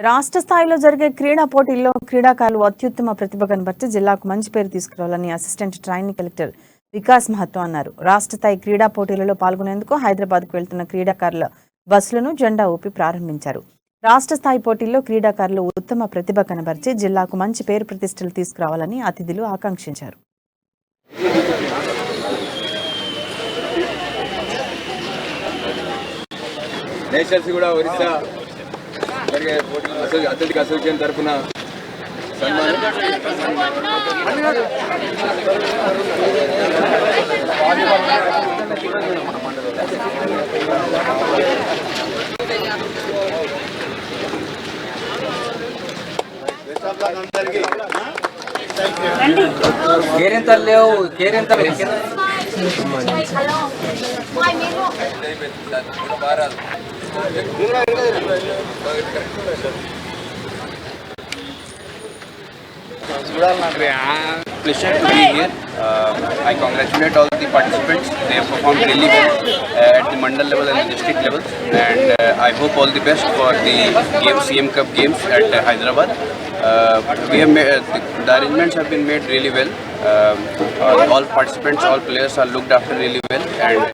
రాష్ట్ర స్థాయిలో జరిగే క్రీడా పోటీల్లో క్రీడాకారులు అత్యుత్తమ ప్రతిభ కనబర్చి జిల్లాకు మంచి పేరు తీసుకురావాలని assistant training collector Vikas Mahato అన్నారు. రాష్ట్ర స్థాయి క్రీడా పోటీలలో పాల్గొనేందుకు హైదరాబాద్కు వెళ్తున్న క్రీడాకారుల బస్సులను జెండా ఊపి ప్రారంభించారు. రాష్ట్ర స్థాయి పోటీల్లో క్రీడాకారులు ఉత్తమ ప్రతిభ కనబర్చి జిల్లాకు మంచి పేరు ప్రతిష్టలు తీసుకురావాలని అతిథులు ఆకాంక్షించారు. అథ్లెటిక్ అసోసియేషన్ తరఫున కేరింతలు లేవు కేరింతలు Pleasure to be here. I congratulate all the participants. They have performed really well at the mandal level and the district level, and I hope all the best for the CM Cup games at Hyderabad. We have made, the arrangements have been made really well. All participants, all players are looked after really well, and